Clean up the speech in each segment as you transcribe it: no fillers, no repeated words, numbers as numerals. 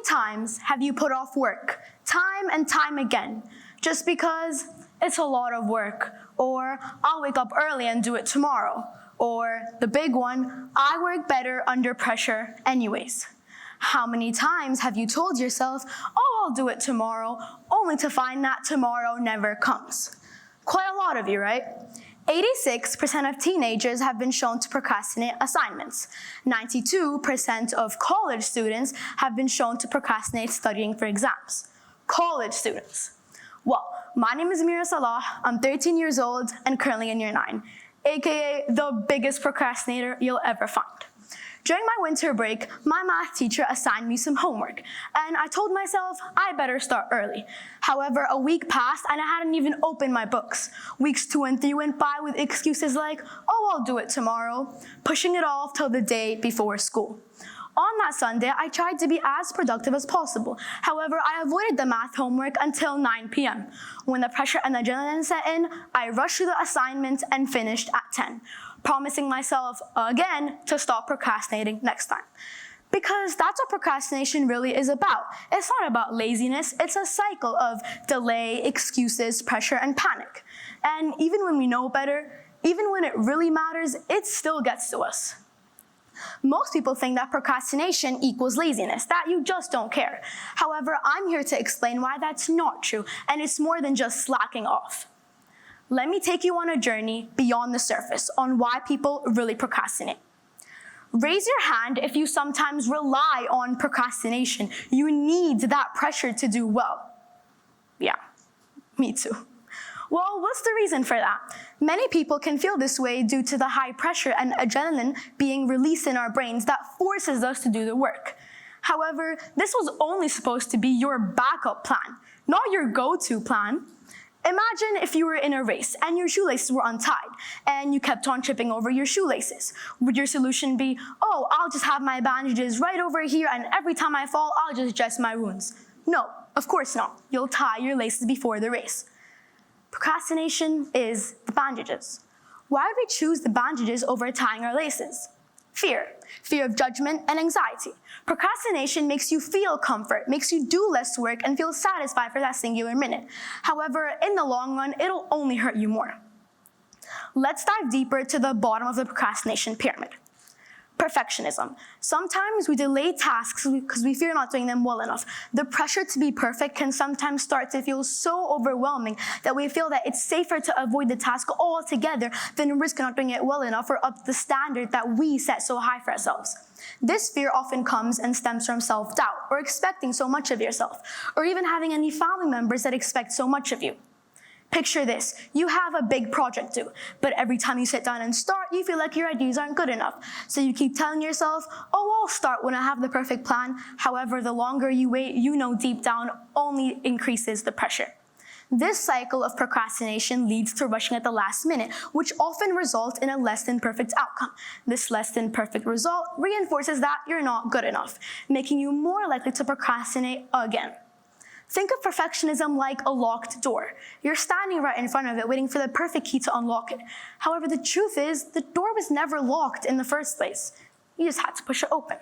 times have you put off work, time and time again, just because it's a lot of work, or I'll wake up early and do it tomorrow, or the big one, I work better under pressure anyways? How many times have you told yourself, oh, I'll do it tomorrow, only to find that tomorrow never comes? Quite a lot of you, right? 86% of teenagers have been shown to procrastinate assignments. 92% of college students have been shown to procrastinate studying for exams. College students. Well, my name is Mira Salah, I'm 13 years old and currently in year 9, aka the biggest procrastinator you'll ever find. During my winter break, my math teacher assigned me some homework, and I told myself I better start early. However, a week passed and I hadn't even opened my books. Weeks 2 and 3 went by with excuses like, oh, I'll do it tomorrow, pushing it off till the day before school. On that Sunday, I tried to be as productive as possible. However, I avoided the math homework until 9 p.m. When the pressure and adrenaline set in, I rushed through the assignment and finished at 10, promising myself again to stop procrastinating next time. Because that's what procrastination really is about. It's not about laziness, it's a cycle of delay, excuses, pressure, and panic. And even when we know better, even when it really matters, it still gets to us. Most people think that procrastination equals laziness, that you just don't care. However, I'm here to explain why that's not true, and it's more than just slacking off. Let me take you on a journey beyond the surface on why people really procrastinate. Raise your hand if you sometimes rely on procrastination. You need that pressure to do well. Yeah, me too. Well, what's the reason for that? Many people can feel this way due to the high pressure and adrenaline being released in our brains that forces us to do the work. However, this was only supposed to be your backup plan, not your go-to plan. Imagine if you were in a race and your shoelaces were untied and you kept on tripping over your shoelaces. Would your solution be, oh, I'll just have my bandages right over here and every time I fall, I'll just dress my wounds? No, of course not. You'll tie your laces before the race. Procrastination is the bandages. Why would we choose the bandages over tying our laces? Fear. Fear of judgment and anxiety. Procrastination makes you feel comfort, makes you do less work and feel satisfied for that singular minute. However, in the long run, it'll only hurt you more. Let's dive deeper to the bottom of the procrastination pyramid. Perfectionism. Sometimes we delay tasks because we fear not doing them well enough. The pressure to be perfect can sometimes start to feel so overwhelming that we feel that it's safer to avoid the task altogether than risk not doing it well enough or up to the standard that we set so high for ourselves. This fear often comes and stems from self-doubt, or expecting so much of yourself, or even having any family members that expect so much of you. Picture this, you have a big project due, but every time you sit down and start, you feel like your ideas aren't good enough. So you keep telling yourself, oh, I'll start when I have the perfect plan. However, the longer you wait, you know deep down only increases the pressure. This cycle of procrastination leads to rushing at the last minute, which often results in a less than perfect outcome. This less than perfect result reinforces that you're not good enough, making you more likely to procrastinate again. Think of perfectionism like a locked door. You're standing right in front of it, waiting for the perfect key to unlock it. However, the truth is, the door was never locked in the first place. You just had to push it open.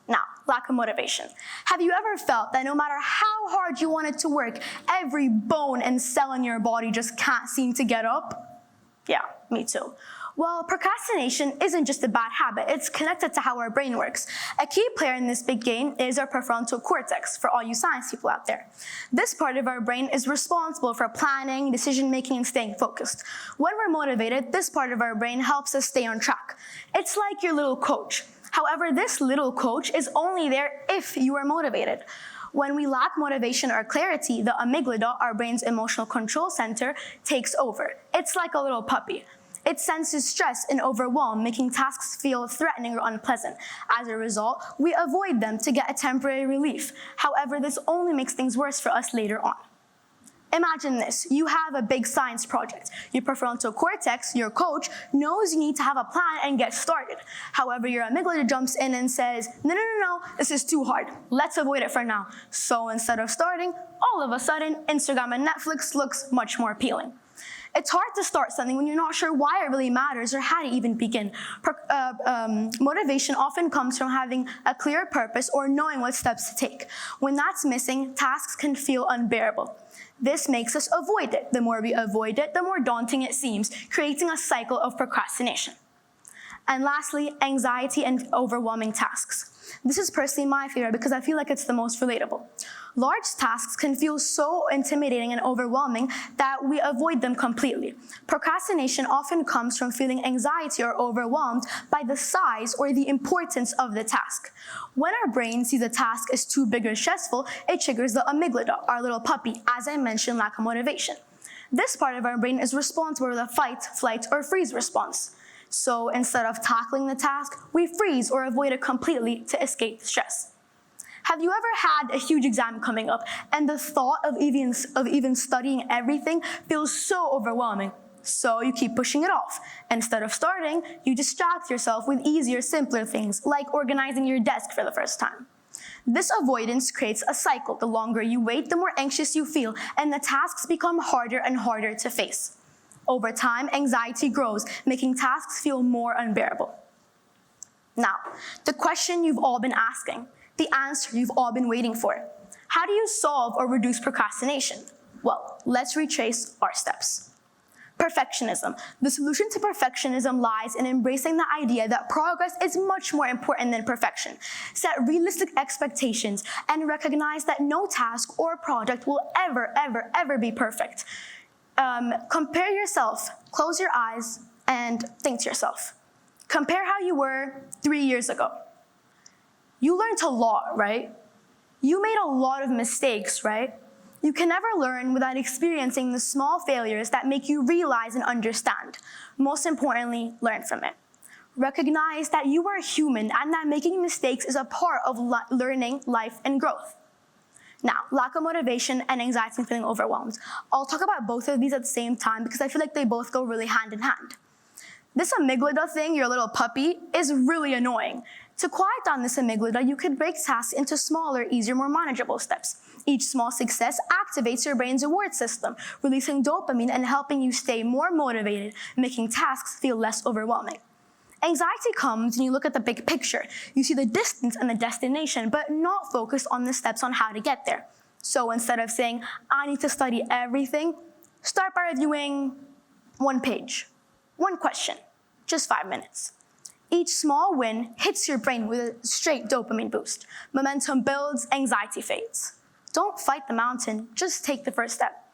Now, lack of motivation. Have you ever felt that no matter how hard you wanted to work, every bone and cell in your body just can't seem to get up? Yeah, me too. Well, procrastination isn't just a bad habit, it's connected to how our brain works. A key player in this big game is our prefrontal cortex, for all you science people out there. This part of our brain is responsible for planning, decision-making, and staying focused. When we're motivated, this part of our brain helps us stay on track. It's like your little coach. However, this little coach is only there if you are motivated. When we lack motivation or clarity, the amygdala, our brain's emotional control center, takes over. It's like a little puppy. It senses stress and overwhelm, making tasks feel threatening or unpleasant. As a result, we avoid them to get a temporary relief. However, this only makes things worse for us later on. Imagine this, you have a big science project. Your prefrontal cortex, your coach, knows you need to have a plan and get started. However, your amygdala jumps in and says, no, this is too hard. Let's avoid it for now. So instead of starting, all of a sudden, Instagram and Netflix looks much more appealing. It's hard to start something when you're not sure why it really matters or how to even begin. Motivation often comes from having a clear purpose or knowing what steps to take. When that's missing, tasks can feel unbearable. This makes us avoid it. The more we avoid it, the more daunting it seems, creating a cycle of procrastination. And lastly, anxiety and overwhelming tasks. This is personally my favorite because I feel like it's the most relatable. Large tasks can feel so intimidating and overwhelming that we avoid them completely. Procrastination often comes from feeling anxiety or overwhelmed by the size or the importance of the task. When our brain sees a task as too big or stressful, it triggers the amygdala, our little puppy, as I mentioned, lack of motivation. This part of our brain is responsible for the fight, flight, or freeze response. So instead of tackling the task, we freeze or avoid it completely to escape the stress. Have you ever had a huge exam coming up and the thought of even studying everything feels so overwhelming? So you keep pushing it off. Instead of starting, you distract yourself with easier, simpler things like organizing your desk for the first time. This avoidance creates a cycle. The longer you wait, the more anxious you feel, and the tasks become harder and harder to face. Over time, anxiety grows, making tasks feel more unbearable. Now, the question you've all been asking, the answer you've all been waiting for. How do you solve or reduce procrastination? Well, let's retrace our steps. Perfectionism. The solution to perfectionism lies in embracing the idea that progress is much more important than perfection. Set realistic expectations and recognize that no task or project will ever be perfect. Compare yourself, close your eyes, and think to yourself. Compare how you were 3 years ago. You learned a lot, right? You made a lot of mistakes, right? You can never learn without experiencing the small failures that make you realize and understand. Most importantly, learn from it. Recognize that you are human and that making mistakes is a part of learning, life, and growth. Now, lack of motivation and anxiety and feeling overwhelmed. I'll talk about both of these at the same time because I feel like they both go really hand in hand. This amygdala thing, your little puppy, is really annoying. To quiet down this amygdala, you could break tasks into smaller, easier, more manageable steps. Each small success activates your brain's reward system, releasing dopamine and helping you stay more motivated, making tasks feel less overwhelming. Anxiety comes when you look at the big picture. You see the distance and the destination, but not focus on the steps on how to get there. So instead of saying, I need to study everything, start by reviewing one page, one question, just 5 minutes. Each small win hits your brain with a straight dopamine boost. Momentum builds, anxiety fades. Don't fight the mountain, just take the first step.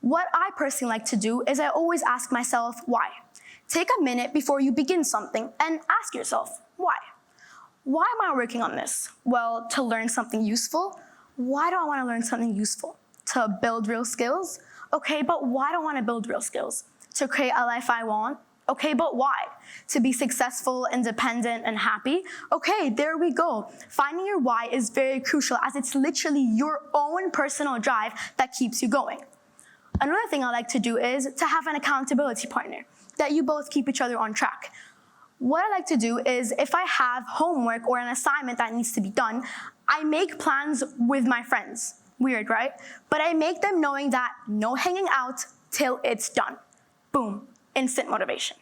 What I personally like to do is I always ask myself, why? Take a minute before you begin something and ask yourself, why? Why am I working on this? Well, to learn something useful. Why do I want to learn something useful? To build real skills? Okay, but why do I want to build real skills? To create a life I want? Okay, but why? To be successful, independent, and happy? Okay, there we go. Finding your why is very crucial as it's literally your own personal drive that keeps you going. Another thing I like to do is to have an accountability partner, that you both keep each other on track. What I like to do is if I have homework or an assignment that needs to be done, I make plans with my friends. Weird, right? But I make them knowing that no hanging out till it's done. Boom, instant motivation.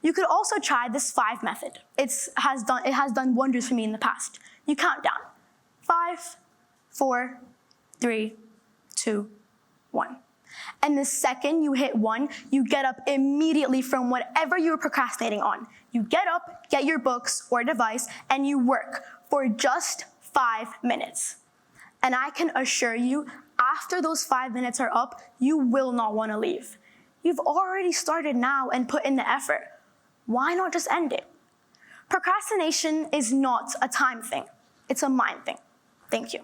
You could also try this 5 method. It has done wonders for me in the past. You count down. 5, 4, 3, 2, 1. And the second you hit 1, you get up immediately from whatever you were procrastinating on. You get up, get your books or device, and you work for just 5 minutes. And I can assure you, after those 5 minutes are up, you will not want to leave. You've already started now and put in the effort. Why not just end it? Procrastination is not a time thing. It's a mind thing. Thank you.